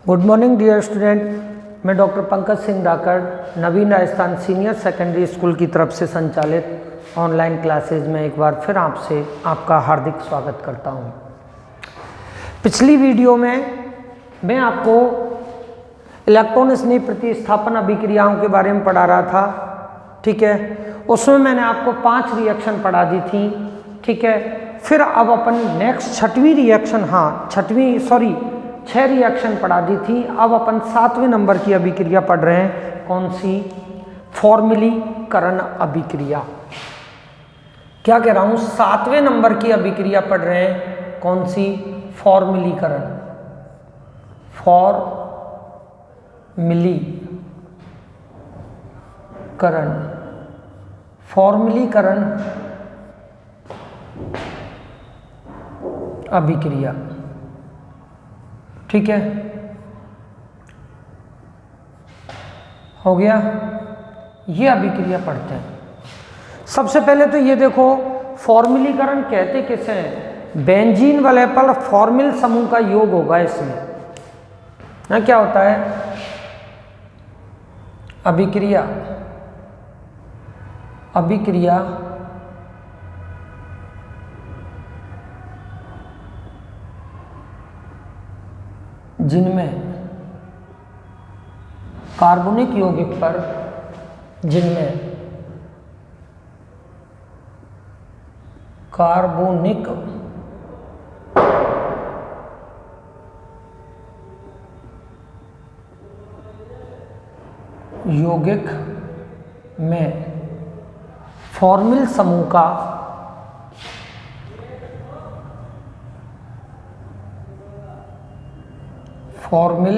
Good morning dear student, मैं doctor Pankaj Singh डाकड़ नवीन Rajasthan senior secondary school की तरफ से संचालित ऑनलाइन क्लासेज में एक बार फिर आपसे आपका हार्दिक स्वागत करता हूं। पिछली वीडियो में मैं आपको इलेक्ट्रॉन स्नेह प्रतिस्थापन अभिक्रियाओं के बारे में पढ़ा रहा था, ठीक है। उसमें मैंने आपको 5 रिएक्शन पढ़ा दी थी, ठीक है। फिर अब अपन नेक्स्ट 6वीं रिएक्शन, 6 रिएक्शन पढ़ा दी थी। अब अपन 7वें नंबर की अभिक्रिया पढ़ रहे हैं। कौन सी? फॉर्मलीकरण अभिक्रिया। क्या कह रहा हूं? 7वें नंबर की अभिक्रिया पढ़ रहे हैं। कौन सी? फॉर्मलीकरण। फॉर्मलीकरण अभिक्रिया, ठीक है। हो गया? ये अभिक्रिया पढ़ते हैं। सबसे पहले तो ये देखो, फॉर्मलीकरण कहते किसे हैं? बेंजीन वाले पर फॉर्मिल समूह का योग होगा इसमें। ना क्या होता है? अभिक्रिया जिनमें कार्बनिक यौगिक पर कार्बनिक यौगिक में फॉर्मिल समूह का फॉर्मिल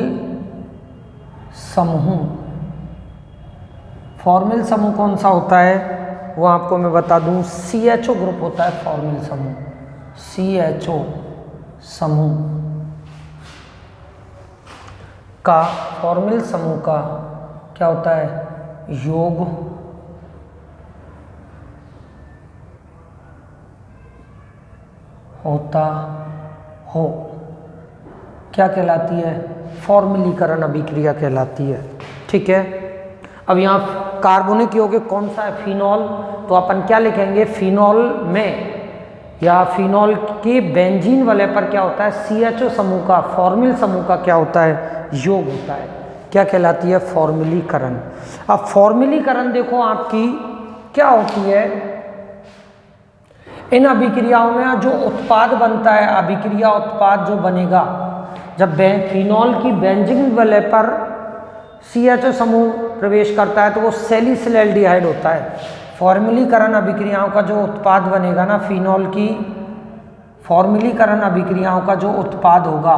समूह कौन सा होता है वो आपको मैं बता दूं। CHO ग्रुप होता है फॉर्मिल समूह। CHO समूह का, फॉर्मिल समूह का क्या होता है? योग होता हो, क्या कहलाती है? फॉर्मलीकरण अभिक्रिया कहलाती है, ठीक है। अब यहाँ कार्बनिक यौगिक कौन सा है? फिनॉल। तो अपन क्या लिखेंगे? फिनॉल में या फिनॉल के बेंजीन वाले पर क्या होता है? CHO समूह का, फॉर्मिल समूह का क्या होता है? योग होता है। क्या कहलाती है? फॉर्मलीकरण। अब फॉर्मलीकरण देखो आपकी क्या होती है। इन अभिक्रियाओं में जो उत्पाद बनता है, अभिक्रिया उत्पाद जो बनेगा जब फिनॉल की बेंजीन वाले पर CHO समूह प्रवेश करता है तो वो सैलिसिलैल्डिहाइड होता है। फॉर्मलीकरण अभिक्रियाओं का जो उत्पाद बनेगा ना, फिनॉल की फॉर्मलीकरण अभिक्रियाओं का जो उत्पाद होगा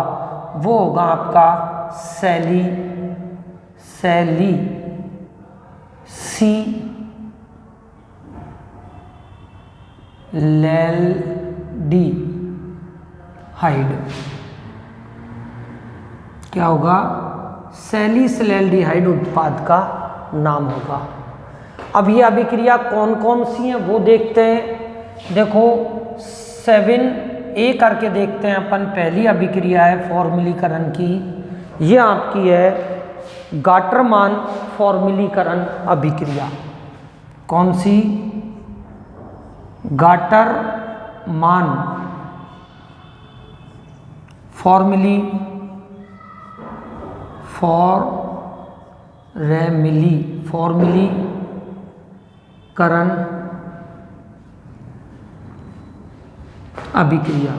वो होगा आपका सैलिसिलैल्डिहाइड। क्या होगा? सैलिसिलैल्डिहाइड उत्पाद का नाम होगा। अब ये अभिक्रिया कौन कौन सी हैं वो देखते हैं। देखो 7A करके देखते हैं अपन। पहली अभिक्रिया है फॉर्मलीकरण की, ये आपकी है गाटरमान फॉर्मलीकरण अभिक्रिया। कौन सी? गाटरमान फॉर्मलीकरण अभिक्रिया।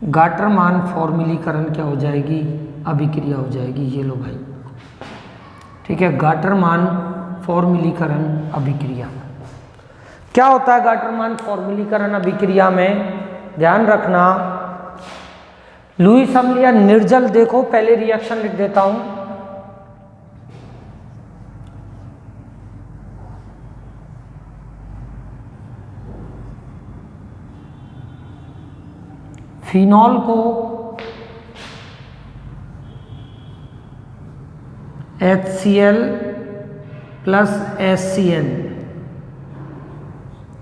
गाटरमान फॉर्मलीकरण क्या हो जाएगी? अभिक्रिया हो जाएगी। ये लो भाई, ठीक है। गाटरमान फॉर्मलीकरण अभिक्रिया क्या होता है? गाटरमान फॉर्मलीकरण अभिक्रिया में ध्यान रखना, लुईस अम्ल या निर्जल, देखो पहले रिएक्शन लिख देता हूं। फिनॉल को HCl प्लस HCl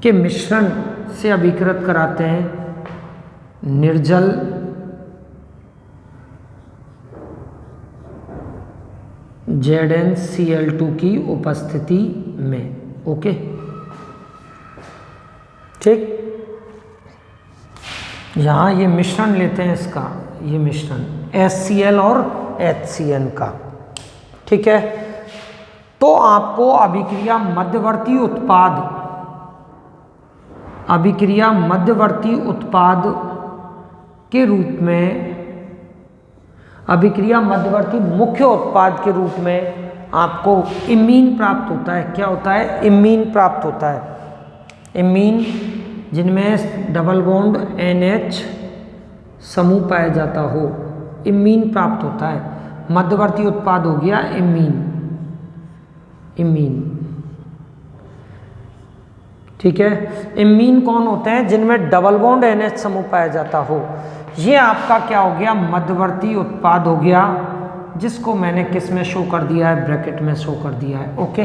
के मिश्रण से अभिकृत कराते हैं निर्जल ZnCl2 की उपस्थिति में। ओके, ठीक। यहाँ ये मिश्रण लेते हैं इसका, ये मिश्रण HCl और HCN का, ठीक है। तो आपको अभिक्रिया मध्यवर्ती उत्पाद, अभिक्रिया मध्यवर्ती उत्पाद के रूप में, अभिक्रिया मध्यवर्ती मुख्य उत्पाद के रूप में आपको इमीन प्राप्त होता है। क्या होता है? इमीन प्राप्त होता है। इमीन जिनमें डबल बॉन्ड NH समूह पाया जाता हो, इमीन प्राप्त होता है। मध्यवर्ती उत्पाद हो गया इमीन, इमीन, ठीक है। इमीन कौन होते हैं? जिनमें डबल बॉन्ड NH समूह पाया जाता हो। ये आपका क्या हो गया? मध्यवर्ती उत्पाद हो गया, जिसको मैंने किस में शो कर दिया है? ब्रैकेट में शो कर दिया है। ओके,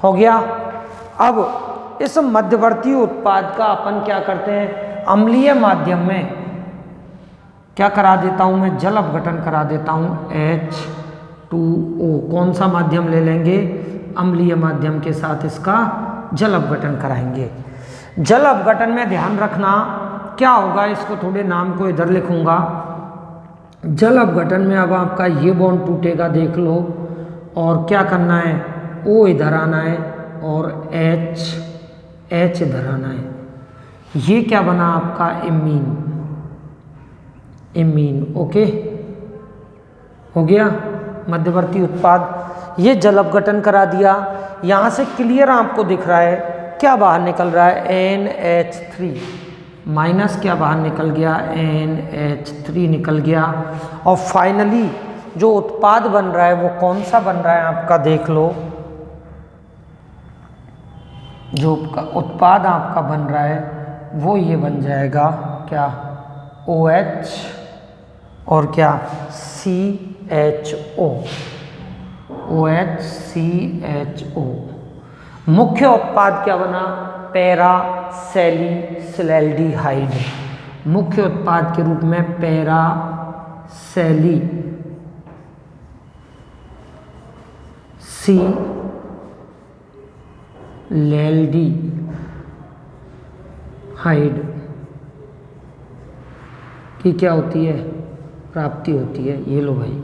हो गया। अब इस मध्यवर्ती उत्पाद का अपन क्या करते हैं? अम्लीय माध्यम में क्या करा देता हूं मैं? जल अपघटन करा देता हूं, H2O। कौन सा माध्यम ले लेंगे? अम्लीय माध्यम के साथ इसका जल अपघटन कराएंगे। जल अपघटन में ध्यान रखना क्या होगा, इसको थोड़े नाम को इधर लिखूंगा। जल अपघटन में अब आपका ये बॉन्ड टूटेगा, देख लो, और क्या करना है? O इधर आना है और H इधर आना है। ये क्या बना आपका? Imine, imine. ओके, हो गया मध्यवर्ती उत्पाद। ये जल अपघटन करा दिया। यहाँ से क्लियर आपको दिख रहा है क्या बाहर निकल रहा है? NH3 माइनस क्या बाहर निकल गया? NH3 निकल गया। और फाइनली जो उत्पाद बन रहा है वो कौन सा बन रहा है आपका? देख लो, जो उत्पाद आपका बन रहा है वो ये बन जाएगा क्या? OH और क्या? CHO, OHCHO। मुख्य उत्पाद क्या बना? पैरासेलिसिलैल्डिहाइड। मुख्य उत्पाद के रूप में पैरासेलिसिलैल्डिहाइड की क्या होती है? प्राप्ति होती है। ये लो भाई,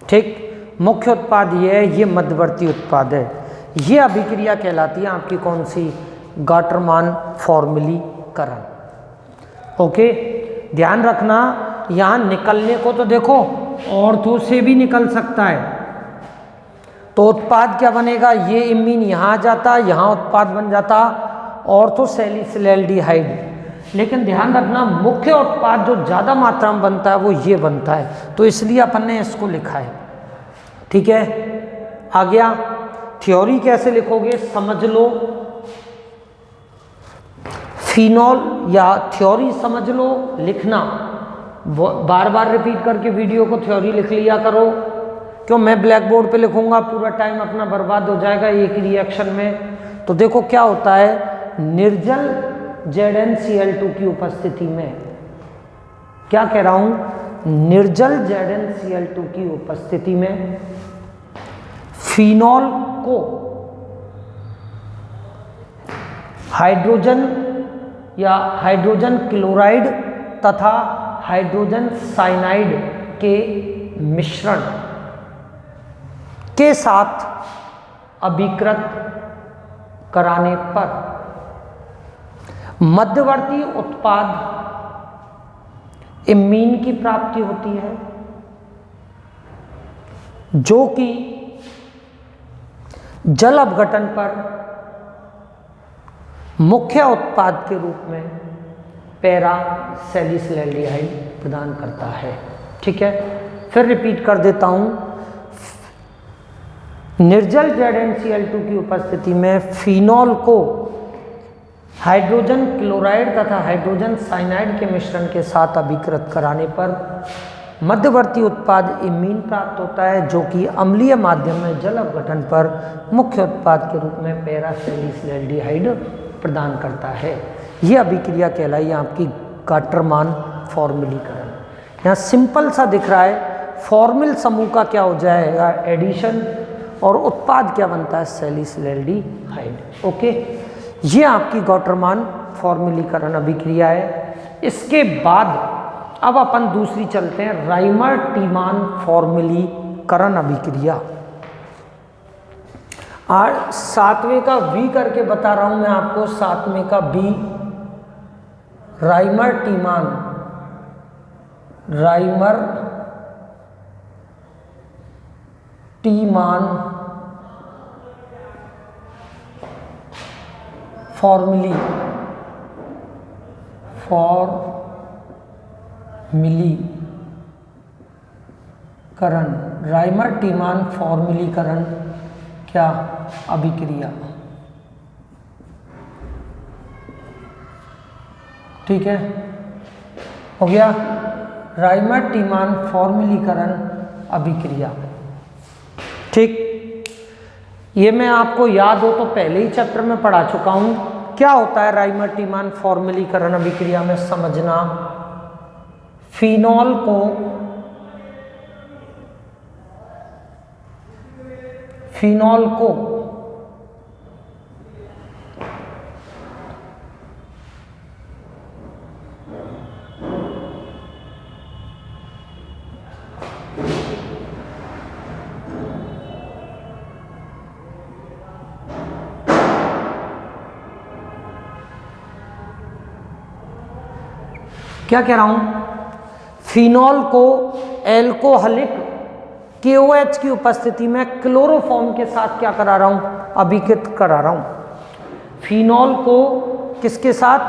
ठीक। मुख्य उत्पाद ये है, ये मध्यवर्ती उत्पाद है। ये अभिक्रिया कहलाती है आपकी कौन सी? गाटरमान फॉर्मलीकरण। ओके, ध्यान रखना, यहाँ निकलने को तो देखो ऑर्थो से भी निकल सकता है। तो उत्पाद क्या बनेगा? ये इमीन यहाँ आ जाता, यहाँ उत्पाद बन जाता ऑर्थोसेलिसिलैल्डिहाइड। लेकिन ध्यान रखना, मुख्य उत्पाद जो ज़्यादा मात्रा में बनता है वो ये बनता है, तो इसलिए अपन ने इसको लिखा है, ठीक है। आ गया। थ्योरी कैसे लिखोगे? समझ लो, फिनॉल या थ्योरी समझ लो, लिखना बार बार रिपीट करके वीडियो को थ्योरी लिख लिया करो। क्यों? मैं ब्लैक बोर्ड पे लिखूंगा, पूरा टाइम अपना बर्बाद हो जाएगा एक ही रिएक्शन में। तो देखो क्या होता है, निर्जल ZnCl2 की उपस्थिति में, क्या कह रहा हूं, निर्जल ZnCl2 की उपस्थिति में फिनॉल को हाइड्रोजन या हाइड्रोजन क्लोराइड तथा हाइड्रोजन साइनाइड के मिश्रण के साथ अभिकृत कराने पर मध्यवर्ती उत्पाद इमीन की प्राप्ति होती है, जो कि जल अपघटन पर मुख्य उत्पाद के रूप में पैरासेलिसिलैल्डिहाइड प्रदान करता है। ठीक है, फिर रिपीट कर देता हूं। निर्जल ZnCl2 की उपस्थिति में फिनॉल को हाइड्रोजन क्लोराइड तथा हाइड्रोजन साइनाइड के मिश्रण के साथ अभिकृत कराने पर मध्यवर्ती उत्पाद इमीन प्राप्त होता है, जो कि अम्लीय माध्यम में जल अपघटन पर मुख्य उत्पाद के रूप में पैरासेलिसिलैल्डिहाइड प्रदान करता है। यह अभिक्रिया कहलाई आपकी गाटरमान फॉर्मलीकरण। यहाँ सिंपल सा दिख रहा है, फॉर्मिल समूह का क्या हो जाएगा, एडिशन, और उत्पाद क्या बनता है, सैलिसिलैल्डिहाइड। ओके, ये आपकी गॉटरमान फॉर्मिलीकरण अभिक्रिया है। इसके बाद अब अपन दूसरी चलते हैं, राइमर टीमान फॉर्मिलीकरण अभिक्रिया। और 7वें का वी करके बता रहा हूं मैं आपको, 7वें का बी, राइमर टीमान फॉर्मिलीकरण, राइमर टीमान फॉर्मिलीकरण क्या, अभिक्रिया। ठीक है, हो गया, राइमर टीमान फॉर्मिलीकरण अभिक्रिया। ठीक, ये मैं आपको याद हो तो पहले ही चैप्टर में पढ़ा चुका हूं। क्या होता है राइमर टीमान फॉर्मिलीकरण अभिक्रिया में, समझना, फिनॉल को क्या कह रहा हूं, फिनॉल को एल्कोहलिक KOH की उपस्थिति में क्लोरोफॉर्म के साथ क्या करा रहा हूं, अभिकृत करा रहा हूं। फिनॉल को किसके साथ,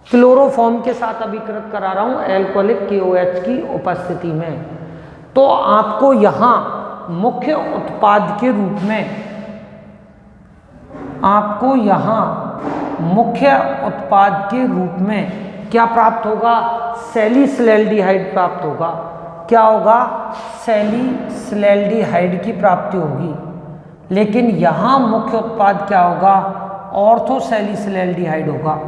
क्लोरोफॉर्म के साथ अभिकृत करा रहा हूं, एल्कोहलिक KOH की उपस्थिति में। तो आपको यहां मुख्य उत्पाद के रूप में, क्या प्राप्त होगा, सैलिसिलैल्डिहाइड प्राप्त होगा। क्या होगा, सैलिसिलैल्डिहाइड की प्राप्ति होगी। लेकिन यहाँ मुख्य उत्पाद क्या होगा, ऑर्थोसैलिसिलैल्डिहाइड होगा।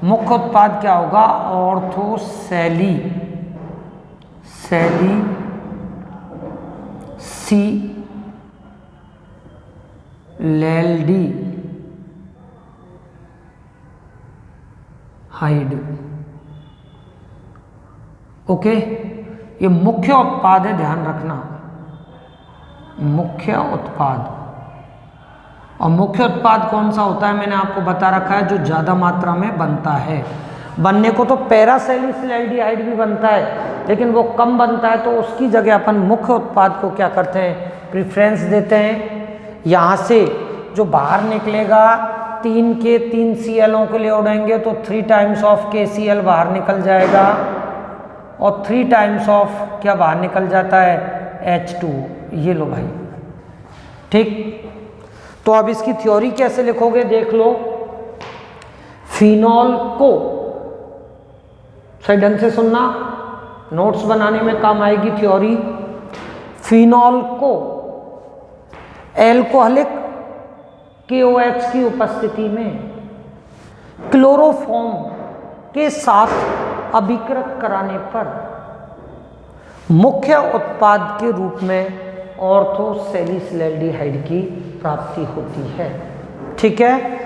मुख्य उत्पाद क्या होगा, ऑर्थोसैलिसिलैल्डिहाइड। ओके, ये मुख्य उत्पाद है, ध्यान रखना, मुख्य उत्पाद। और मुख्य उत्पाद कौन सा होता है, मैंने आपको बता रखा है, जो ज़्यादा मात्रा में बनता है। बनने को तो पैरासैलिसिलैल्डिहाइड भी बनता है, लेकिन वो कम बनता है, तो उसकी जगह अपन मुख्य उत्पाद को क्या करते हैं, प्रेफरेंस देते हैं। यहाँ से जो बाहर निकलेगा, 3 के 3 CLओं के लिए उड़ेंगे तो 3 टाइम्स ऑफ KCl बाहर निकल जाएगा, और 3 टाइम्स ऑफ क्या बाहर निकल जाता है, H2। ये लो भाई, ठीक। तो अब इसकी थ्योरी कैसे लिखोगे, देख लो। फिनॉल को, सही ढंग से सुनना, नोट्स बनाने में काम आएगी थ्योरी। फिनॉल को एल्कोहलिक KOH की उपस्थिति में क्लोरोफॉर्म के साथ अभिकृत कराने पर मुख्य उत्पाद के रूप में ऑर्थोसैलिसिलैल्डिहाइड की प्राप्ति होती है। ठीक है,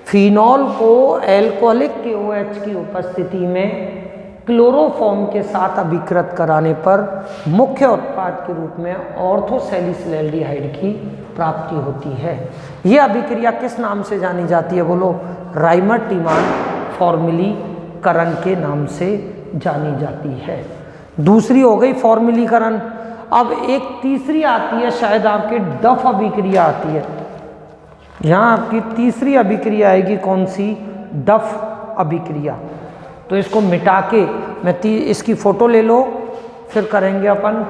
फिनॉल को एल्कोहलिक KOH की उपस्थिति में क्लोरोफॉर्म के साथ अभिकृत कराने पर मुख्य उत्पाद के रूप में ऑर्थोसैलिसिलैल्डिहाइड की प्राप्ति होती है। यह अभिक्रिया किस नाम से जानी जाती है, बोलो, राइमर टीमान फॉर्मिलीकरण के नाम से जानी जाती है। दूसरी हो गई फॉर्मिलीकरण। अब एक तीसरी आती है, शायद आपके डफ अभिक्रिया आती है। यहाँ आपकी तीसरी अभिक्रिया आएगी, कौन सी, डफ अभिक्रिया। तो इसको मिटा के मैं इसकी फोटो ले लो, फिर करेंगे अपन।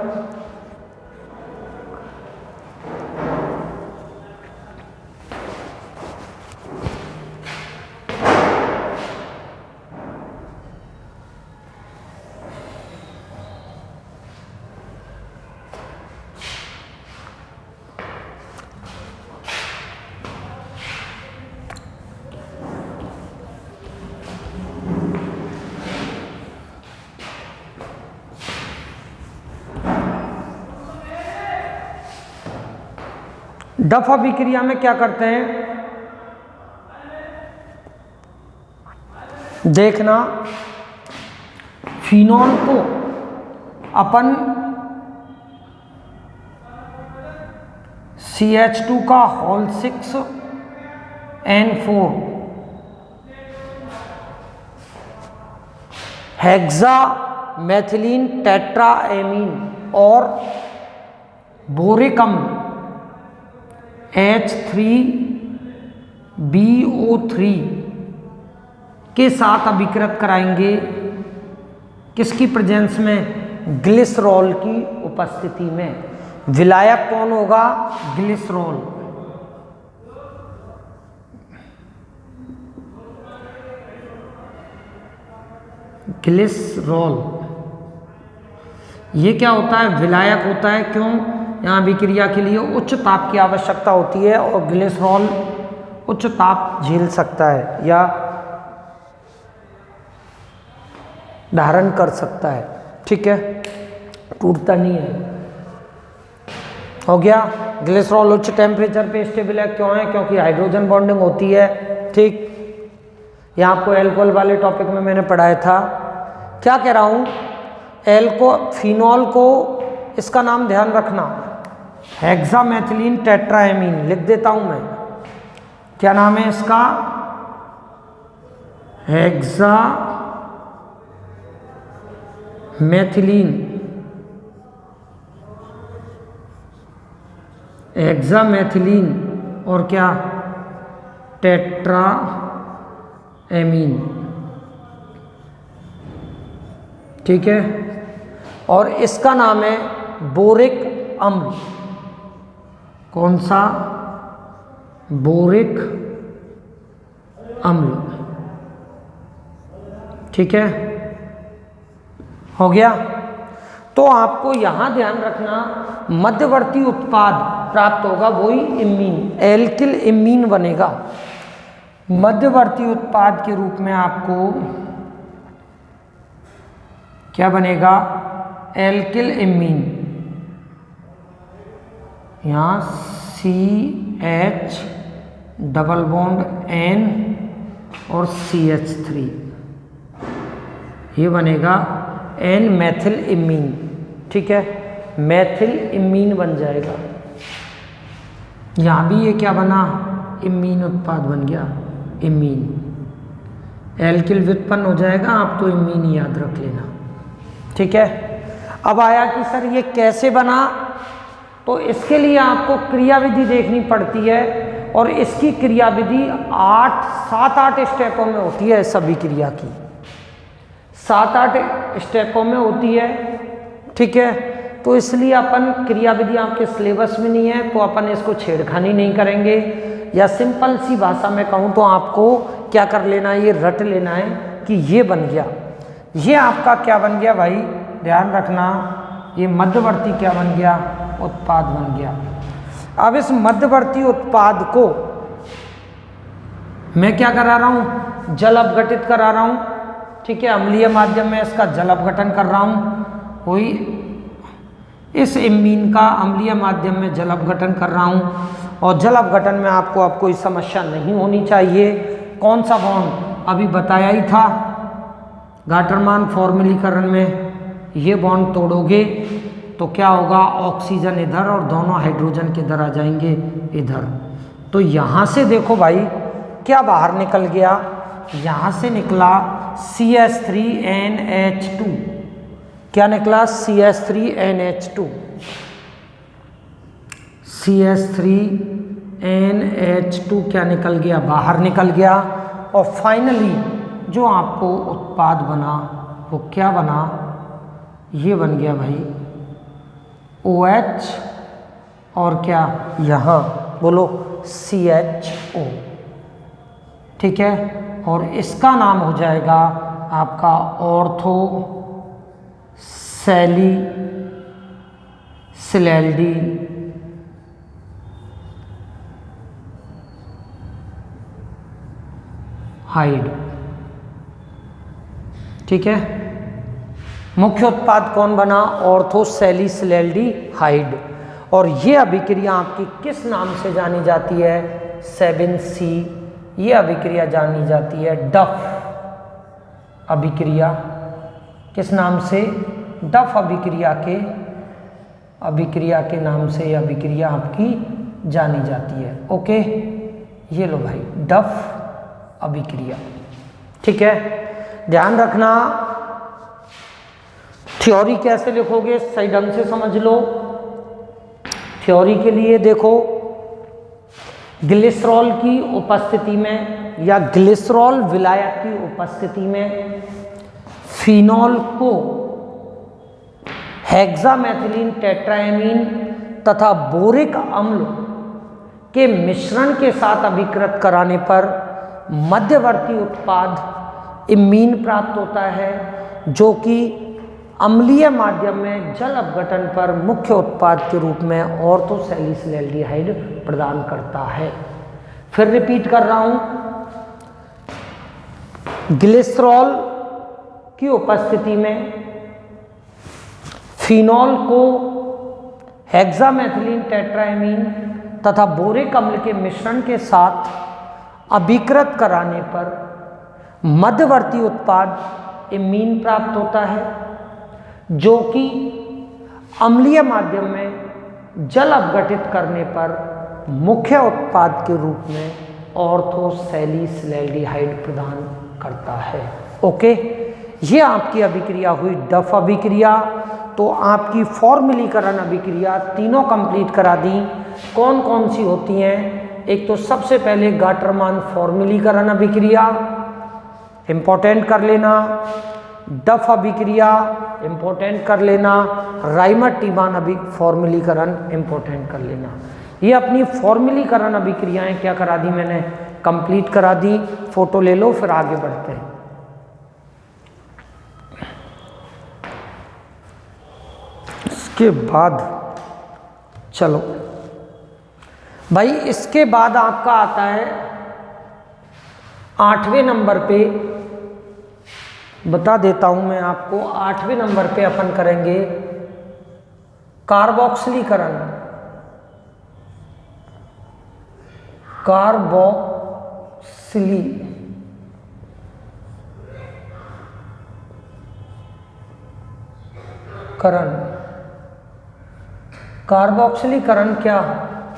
डफ अभिक्रिया में क्या करते हैं, देखना, फिनॉल को अपन CH2 का whole 6N4 hexamethylenetetramine और बोरिक अम्ल H3BO3 के साथ अभिकृत कराएंगे, किसकी प्रेजेंस में, ग्लिसरॉल की उपस्थिति में। विलायक कौन होगा, ग्लिसरॉल। ग्लिसरॉल ये क्या होता है, विलायक होता है। क्यों, यहाँ अभिक्रिया के लिए उच्च ताप की आवश्यकता होती है और ग्लिसरॉल उच्च ताप झेल सकता है या धारण कर सकता है। ठीक है, टूटता नहीं है। हो गया। ग्लिसरॉल उच्च टेम्परेचर पे स्टेबल है, क्यों है, क्योंकि हाइड्रोजन बॉन्डिंग होती है। ठीक, यहाँ आपको एल्कोहल वाले टॉपिक में मैंने पढ़ाया था। क्या कह रहा हूँ, फिनॉल को, इसका नाम ध्यान रखना, हेक्सामेथिलीन टेट्राएमीन लिख देता हूँ मैं। क्या नाम है इसका, हेक्सामेथिलीन और क्या, टेट्राएमीन। ठीक है, और इसका नाम है बोरिक अम्ल। कौन सा, बोरिक अम्ल। ठीक है, हो गया। तो आपको यहां ध्यान रखना, मध्यवर्ती उत्पाद प्राप्त होगा, वही इमीन, एल्किल इमीन बनेगा। मध्यवर्ती उत्पाद के रूप में आपको क्या बनेगा, एल्किल इमीन। यहाँ CH डबल बॉन्ड N और CH3, ये बनेगा N मैथिल इमीन। ठीक है, मैथिल इमीन बन जाएगा। यहाँ भी ये क्या बना, इमीन उत्पाद बन गया, इमीन। एल्किल व्युत्पन्न हो जाएगा, आप तो इमीन याद रख लेना। ठीक है, अब आया कि सर ये कैसे बना, तो इसके लिए आपको क्रियाविधि देखनी पड़ती है और इसकी क्रियाविधि 7-8 स्टेपों में होती है। सभी क्रिया की 7-8 स्टेपों में होती है। ठीक है, तो इसलिए अपन क्रियाविधि आपके सिलेबस में नहीं है, तो अपन इसको छेड़खानी नहीं करेंगे। या सिंपल सी भाषा में कहूँ तो आपको क्या कर लेना है, ये रट लेना है कि ये बन गया, ये आपका क्या बन गया भाई, ध्यान रखना, ये मध्यवर्ती क्या बन गया, उत्पाद बन गया। अब इस मध्यवर्ती उत्पाद को मैं क्या करा रहा हूँ, जल अपघटित करा रहा हूँ। ठीक है, अम्लीय माध्यम में इसका जल अपघटन कर रहा हूँ, कोई इस इमीन का अम्लीय माध्यम में जल अपघटन कर रहा हूँ। और जल अपघटन में आपको अब कोई समस्या नहीं होनी चाहिए। कौन सा बॉन्ड, अभी बताया ही था, गाटरमान फॉर्मूलीकरण में ये बॉन्ड तोड़ोगे तो क्या होगा, ऑक्सीजन इधर और दोनों हाइड्रोजन के इधर आ जाएंगे इधर। तो यहाँ से देखो भाई क्या बाहर निकल गया, यहाँ से निकला CH3NH2। क्या निकला, CH3NH2। CH3NH2 क्या निकल गया, बाहर निकल गया। और फाइनली जो आपको उत्पाद बना वो क्या बना, ये बन गया भाई OH और क्या, यहाँ बोलो CHO। ठीक है, और इसका नाम हो जाएगा आपका ऑर्थो सैलिसिलैल्डी हाइड। ठीक है, मुख्य उत्पाद कौन बना, ऑर्थो सैलिसिलैल्डी हाइड। और ये अभिक्रिया आपकी किस नाम से जानी जाती है? 7C। ये अभिक्रिया जानी जाती है डफ अभिक्रिया। किस नाम से? डफ अभिक्रिया के नाम से यह अभिक्रिया आपकी जानी जाती है। ओके, ये लो भाई, डफ अभिक्रिया। ठीक है, ध्यान रखना थ्योरी कैसे लिखोगे सही ढंग से समझ लो। थ्योरी के लिए देखो, ग्लिसरॉल की उपस्थिति में या ग्लिसरॉल विलायक की उपस्थिति में फिनॉल को हेक्सामेथिलीन टेट्राएमीन तथा बोरिक अम्ल के मिश्रण के साथ अभिकृत कराने पर मध्यवर्ती उत्पाद इमीन प्राप्त होता है, जो कि अम्लीय माध्यम में जल अपघटन पर मुख्य उत्पाद के रूप में ऑर्थोसैलिसिलैल्डिहाइड प्रदान करता है। फिर रिपीट कर रहा हूं, ग्लिसरॉल की उपस्थिति में फिनॉल को हेक्सामेथिलीन टेट्राएमीन तथा बोरिक अम्ल के मिश्रण के साथ अभिकृत कराने पर मध्यवर्ती उत्पाद इमीन प्राप्त होता है, जो कि अम्लीय माध्यम में जल अपघटित करने पर मुख्य उत्पाद के रूप में ऑर्थोसैलिसिलैल्डिहाइड प्रदान करता है। ओके, ये आपकी अभिक्रिया हुई डफ अभिक्रिया। तो आपकी फॉर्मलीकरण अभिक्रिया तीनों कंप्लीट करा दी। कौन कौन सी होती हैं? एक तो सबसे पहले गाटरमान फॉर्मलीकरण अभिक्रिया, इंपॉर्टेंट कर लेना। डफ अभिक्रिया इंपॉर्टेंट कर लेना। राइमर टीमान फॉर्मलीकरण इंपॉर्टेंट कर लेना। ये अपनी फॉर्मलीकरण अभिक्रियाएं क्या करा दी मैंने? कंप्लीट करा दी। फोटो ले लो, फिर आगे बढ़ते हैं। इसके बाद चलो भाई, इसके बाद आपका आता है 8वें नंबर पे, बता देता हूं मैं आपको। 8वें नंबर पे अपन करेंगे कार्बोक्सिलीकरण। कार्बोक्सिलीकरण क्या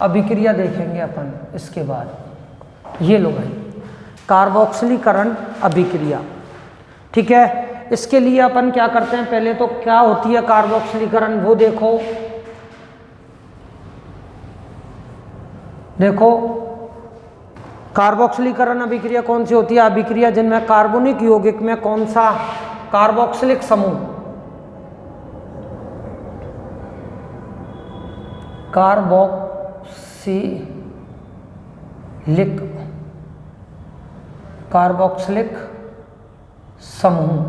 अभिक्रिया देखेंगे अपन इसके बाद। ये लो भाई, कार्बोक्सिलीकरण अभिक्रिया। ठीक है, इसके लिए अपन क्या करते हैं? पहले तो क्या होती है कार्बोक्सिलीकरण वो देखो। कार्बोक्सिलीकरण अभिक्रिया कौन सी होती है? अभिक्रिया जिनमें कार्बनिक यौगिक में कौन सा कार्बोक्सिलिक समूह, कार्बोक्सिलिक समूह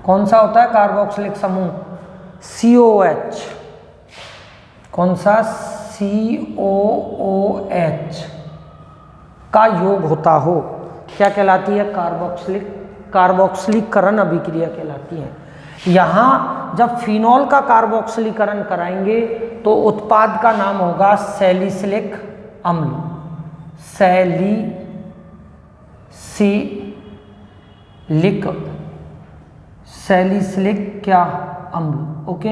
कौन सा होता है? कार्बोक्सिलिक समूह COOH। कौन सा? COOH का योग होता हो, क्या कहलाती है? कार्बोक्सिलीकरण अभिक्रिया कहलाती है। यहाँ जब फिनॉल का कार्बोक्सिलीकरण कराएंगे तो उत्पाद का नाम होगा सैलिसिलिक अम्ल। सैलिसिलिक क्या? अम्ल। ओके,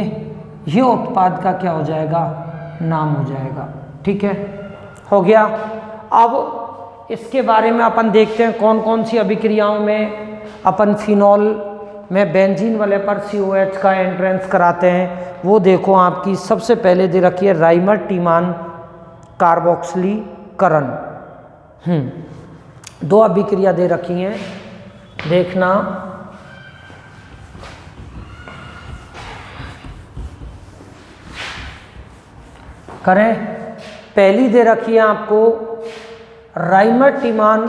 ये उत्पाद का क्या हो जाएगा? नाम हो जाएगा। ठीक है, हो गया। अब इसके बारे में अपन देखते हैं कौन कौन सी अभिक्रियाओं में अपन फिनॉल में बेंजीन वाले पर COH का एंट्रेंस कराते हैं। वो देखो, आपकी सबसे पहले दे रखी है राइमर टीमान कार्बोक्सिलीकरण। 2 अभिक्रिया दे रखी हैं, देखना। करें, पहली दे रखी है आपको राइमर टीमान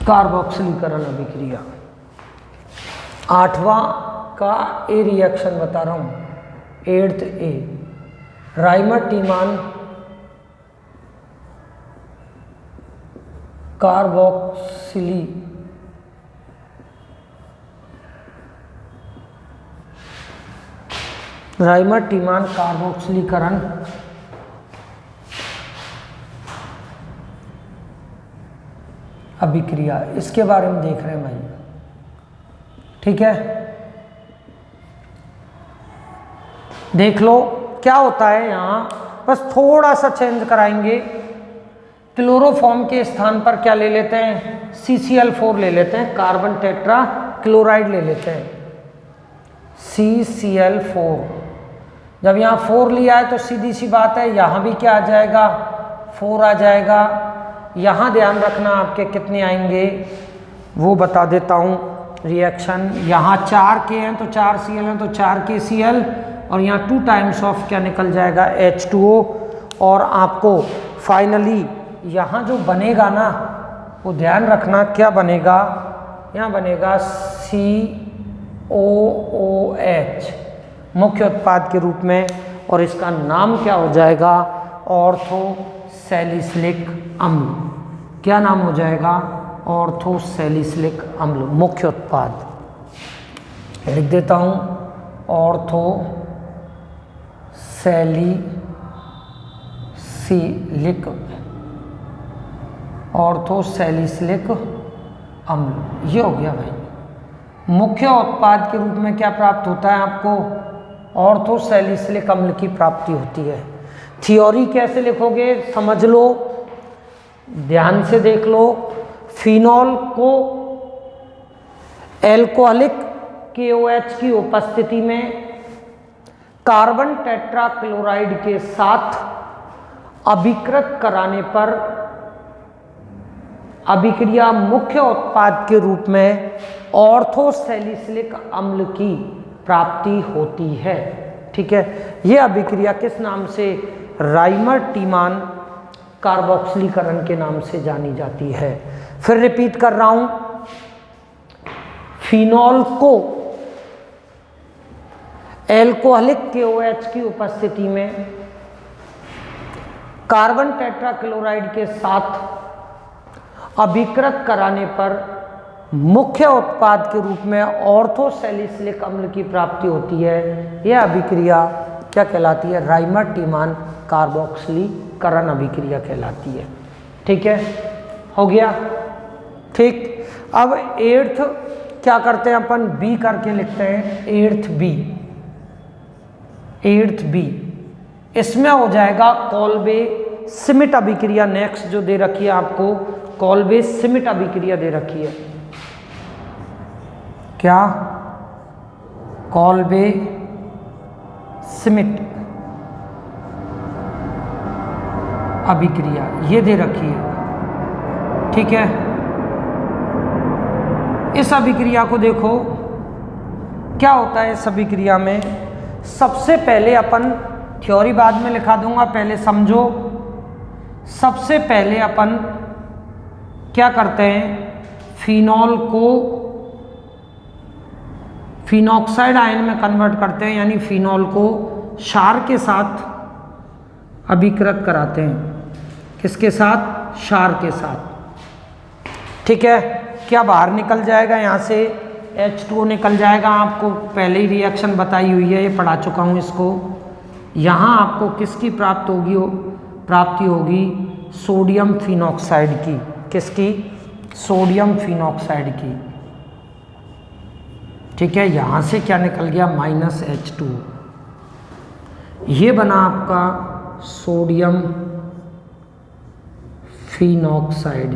कार्बोक्सिलीकरण अभिक्रिया। 8वां का ए रिएक्शन बता रहा हूं, 8th A राइमर टीमान राइमर टीमान कार्बोक्सिलीकरण अभिक्रिया, इसके बारे में देख रहे हैं भाई। ठीक है, देख लो क्या होता है यहाँ, बस थोड़ा सा चेंज कराएंगे। क्लोरोफॉर्म के स्थान पर क्या ले लेते हैं, CCl4 ले लेते हैं, कार्बन टेट्रा क्लोराइड ले लेते हैं, CCl4। जब यहाँ 4 लिया है तो सीधी सी बात है यहाँ भी क्या आ जाएगा, 4 आ जाएगा। यहाँ ध्यान रखना आपके कितने आएंगे वो बता देता हूँ। रिएक्शन यहाँ 4 के हैं तो 4 Cl हैं तो 4 के Cl, और यहाँ 2 टाइम्स ऑफ क्या निकल जाएगा, H2O। और आपको फाइनली यहाँ जो बनेगा ना वो ध्यान रखना क्या बनेगा, यहाँ बनेगा COOH मुख्य उत्पाद के रूप में, और इसका नाम क्या हो जाएगा, ऑर्थोसैलिसिलिक अम्ल। क्या नाम हो जाएगा, ऑर्थोसैलिसिलिक अम्ल मुख्य उत्पाद। लिख देता हूँ ऑर्थोसैलिसिलिक अम्ल। ये हो गया भाई। मुख्य उत्पाद के रूप में क्या प्राप्त होता है आपको, ऑर्थोसैलिसिलिक अम्ल की प्राप्ति होती है। थ्योरी कैसे लिखोगे समझ लो, ध्यान से देख लो। फिनॉल को एल्कोहलिक KOH की उपस्थिति में कार्बन टेट्रा क्लोराइड के साथ अभिकृत कराने पर अभिक्रिया मुख्य उत्पाद के रूप में ऑर्थोसैलिसिलिक अम्ल की प्राप्ति होती है। ठीक है, यह अभिक्रिया किस नाम से, राइमर टीमान कार्बोक्सिलीकरण के नाम से जानी जाती है। फिर रिपीट कर रहा हूं, फिनॉल को एल्कोहलिक KOH की उपस्थिति में कार्बन टेट्रा क्लोराइड के साथ अभिकृत कराने पर मुख्य उत्पाद के रूप में ऑर्थोसैलिसिलिक अम्ल की प्राप्ति होती है। यह अभिक्रिया क्या कहलाती है, राइमर टीमान कार्बोक्सिलीकरण अभिक्रिया कहलाती है। ठीक है, हो गया। ठीक, अब 8th क्या करते हैं अपन, बी करके लिखते हैं, 8th बी। इसमें हो जाएगा कॉल्बे सिमिट अभिक्रिया। नेक्स्ट जो दे रखी है आपको, कॉल्बे सिमिट अभिक्रिया दे रखी है। क्या, कॉल्बे सिमिट अभिक्रिया ये दे रखी है। ठीक है, इस अभिक्रिया को देखो क्या होता है। इस अभिक्रिया में सबसे पहले अपन, थ्योरी बाद में लिखा दूंगा, पहले समझो। सबसे पहले अपन क्या करते हैं, फिनॉल को फिनॉक्साइड आयन में कन्वर्ट करते हैं, यानी फिनॉल को क्षार के साथ अभिकृत कराते हैं। किसके साथ, क्षार के साथ। ठीक है, क्या बाहर निकल जाएगा, यहाँ से H2O निकल जाएगा। आपको पहले ही रिएक्शन बताई हुई है, ये पढ़ा चुका हूँ इसको। यहाँ आपको किसकी प्राप्ति होगी, सोडियम फिनॉक्साइड की। किसकी, सोडियम फिनॉक्साइड की। ठीक है, यहाँ से क्या निकल गया, -H2। ये बना आपका सोडियम फिनॉक्साइड।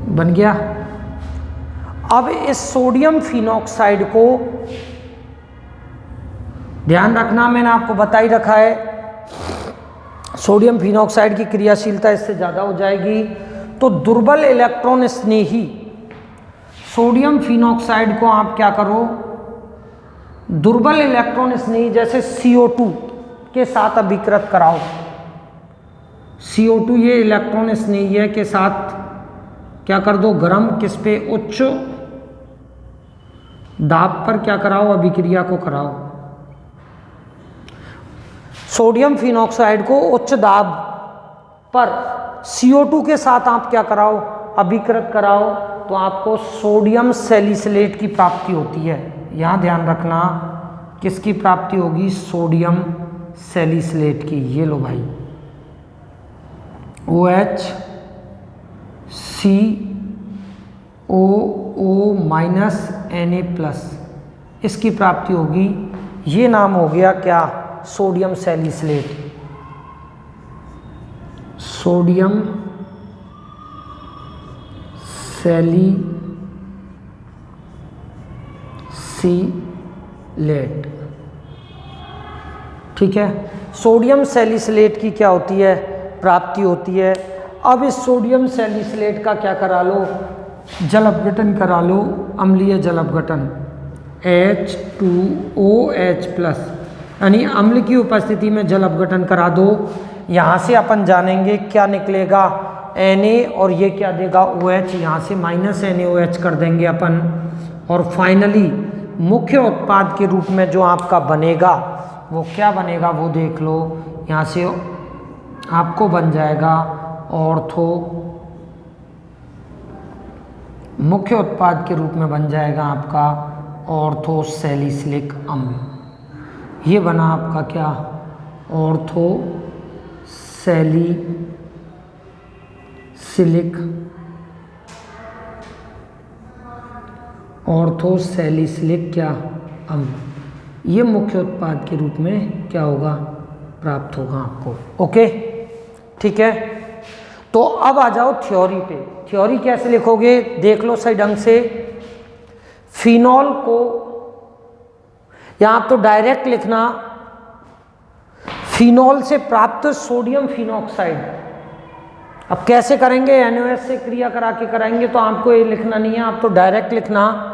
बन गया। अब इस सोडियम फिनॉक्साइड को ध्यान रखना, मैंने आपको बता ही रखा है, सोडियम फिनॉक्साइड की क्रियाशीलता इससे ज़्यादा हो जाएगी। तो दुर्बल इलेक्ट्रॉन स्नेही सोडियम फिनॉक्साइड को आप क्या करो, दुर्बल इलेक्ट्रॉन स्नेही जैसे CO2 के साथ अभिकृत कराओ। CO2 ये इलेक्ट्रॉन स्नेही है के साथ क्या कर दो, गर्म, किस पे, उच्च दाब पर क्या कराओ, अभिक्रिया को कराओ। सोडियम फिनॉक्साइड को उच्च दाब पर CO2 के साथ आप क्या कराओ, अभिकृत कराओ तो आपको सोडियम सैलिसिलेट की प्राप्ति होती है। यहाँ ध्यान रखना, किसकी प्राप्ति होगी? सोडियम सैलिसिलेट की। ये लो भाई, OH COO Na+, इसकी प्राप्ति होगी। ये नाम हो गया क्या? Sodium salicylate. सोडियम सैलिसिलेट, ठीक है। सोडियम सैलिसिलेट की क्या होती है? प्राप्ति होती है। अब इस सोडियम सैलिसिलेट का क्या करा लो? जल अपघटन करा लो, अम्लीय जल अपघटन, H2OH+, यानी अम्ल की उपस्थिति में जल अपघटन करा दो। यहाँ से अपन जानेंगे क्या निकलेगा? Na, और ये क्या देगा? OH। यहाँ से -NaOH कर देंगे अपन, और फाइनली मुख्य उत्पाद के रूप में जो आपका बनेगा वो क्या बनेगा? वो देख लो। यहाँ से आपको बन जाएगा ऑर्थो, मुख्य उत्पाद के रूप में बन जाएगा आपका ऑर्थो सैलिसिलिक अम्ल। ये बना आपका क्या? ऑर्थो सैलिसिलिक, ऑर्थो सैलिसिलिक क्या? अम्ल। ये मुख्य उत्पाद के रूप में क्या होगा? प्राप्त होगा आपको। ओके, ठीक है। तो अब आ जाओ थ्योरी पे। थ्योरी कैसे लिखोगे? देख लो सही ढंग से। फिनॉल को यहाँ तो डायरेक्ट लिखना, फिनॉल से प्राप्त सोडियम फिनॉक्साइड। अब कैसे करेंगे? NaOH से क्रिया करा के कराएंगे, तो आपको ये लिखना नहीं है, आप तो डायरेक्ट लिखना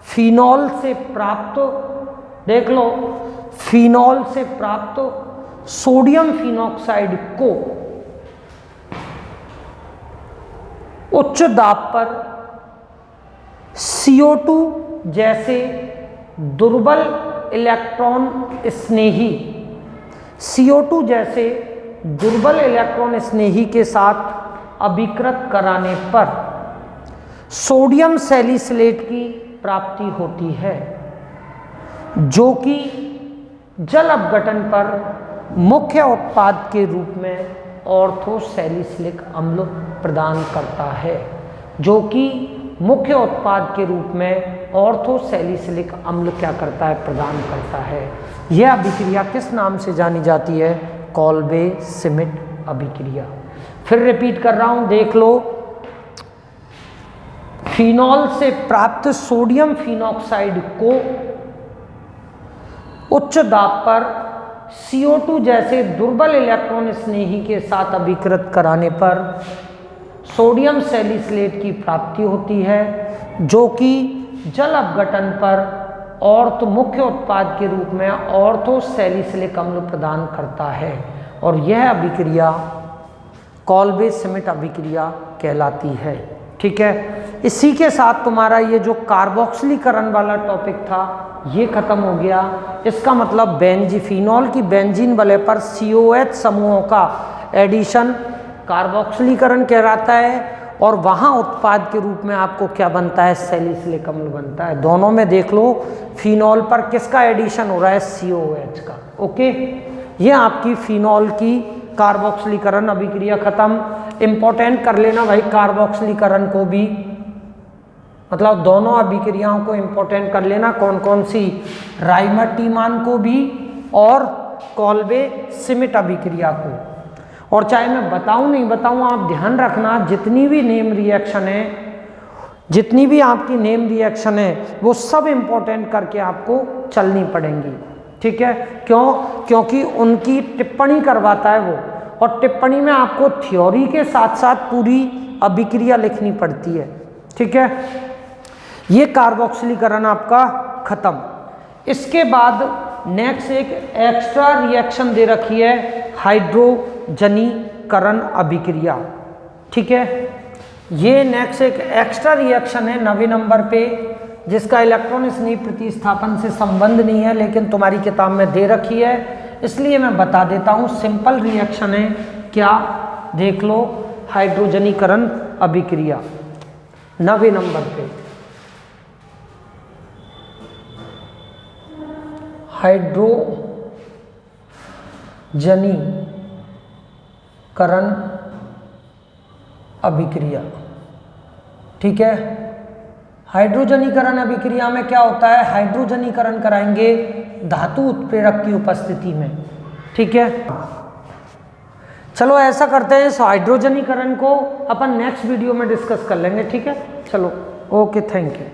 फिनॉल से प्राप्त, देख लो, फिनॉल से प्राप्त सोडियम फिनॉक्साइड को उच्च दाब पर CO2 जैसे दुर्बल इलेक्ट्रॉन स्नेही, CO2 जैसे दुर्बल इलेक्ट्रॉन स्नेही के साथ अभिकृत कराने पर सोडियम सैलिसिलेट की प्राप्ति होती है, जो कि जल अपघटन पर मुख्य उत्पाद के रूप में ऑर्थो सैलिसिलिक अम्ल प्रदान करता है, जो कि मुख्य उत्पाद के रूप में ऑर्थो सैलिसिलिक अम्ल क्या करता है? प्रदान करता है। यह अभिक्रिया किस नाम से जानी जाती है? कॉल्बे सिमिट अभिक्रिया। फिर रिपीट कर रहा हूं, देख लो। फिनॉल से प्राप्त सोडियम फिनॉक्साइड को उच्च दाब पर CO2 जैसे दुर्बल इलेक्ट्रॉन स्नेही के साथ अभिकृत कराने पर सोडियम सैलिसिलेट की प्राप्ति होती है, जो कि जल अपघटन पर ऑर्थो, मुख्य उत्पाद के रूप में ऑर्थो सैलिसिलिक अम्ल प्रदान करता है, और यह अभिक्रिया कॉल्बे सिमिट अभिक्रिया कहलाती है। ठीक है, इसी के साथ तुम्हारा ये जो कार्बोक्सिलीकरण वाला टॉपिक था ये खत्म हो गया। इसका मतलब फिनॉल की बेंजीन वलय पर COH समूहों का एडिशन कार्बोक्सिलीकरण कहलाता है, और वहाँ उत्पाद के रूप में आपको क्या बनता है? सैलिसिलिक अम्ल बनता है। दोनों में देख लो, फिनॉल पर किसका एडिशन हो रहा है? COH का। ओके, ये आपकी फिनॉल की कार्बोक्सिलीकरण अभिक्रिया खत्म। इंपॉर्टेंट कर लेना भाई कार्बोक्सिलीकरण को भी, मतलब दोनों अभिक्रियाओं को इंपॉर्टेंट कर लेना। कौन कौन सी? राइमर-टीमान को भी और कॉल्बे सिमिट अभिक्रिया को। और चाहे मैं बताऊं नहीं बताऊं, आप ध्यान रखना, जितनी भी नेम रिएक्शन है, जितनी भी आपकी नेम रिएक्शन है, वो सब इंपॉर्टेंट करके आपको चलनी पड़ेंगी। ठीक है, क्यों? क्योंकि उनकी टिप्पणी करवाता है वो, और टिप्पणी में आपको थ्योरी के साथ साथ पूरी अभिक्रिया लिखनी पड़ती है। ठीक है, ये कार्बोक्सिलीकरण आपका खत्म। इसके बाद नेक्स्ट एक एक्स्ट्रा रिएक्शन दे रखी है, हाइड्रोजनीकरण अभिक्रिया। ठीक है, ये नेक्स्ट एक एक्स्ट्रा रिएक्शन है 9वें नंबर पे, जिसका इलेक्ट्रॉन स्नेही प्रतिस्थापन से संबंध नहीं है, लेकिन तुम्हारी किताब में दे रखी है, इसलिए मैं बता देता हूँ। सिंपल रिएक्शन है क्या? देख लो, हाइड्रोजनीकरण अभिक्रिया। 9वें नंबर पे हाइड्रोजनीकरण अभिक्रिया। ठीक है, हाइड्रोजनीकरण अभिक्रिया में क्या होता है, हाइड्रोजनीकरण कराएंगे धातु उत्प्रेरक की उपस्थिति में। ठीक है, चलो ऐसा करते हैं, इस हाइड्रोजनीकरण को अपन नेक्स्ट वीडियो में डिस्कस कर लेंगे। ठीक है, चलो ओके, थैंक यू।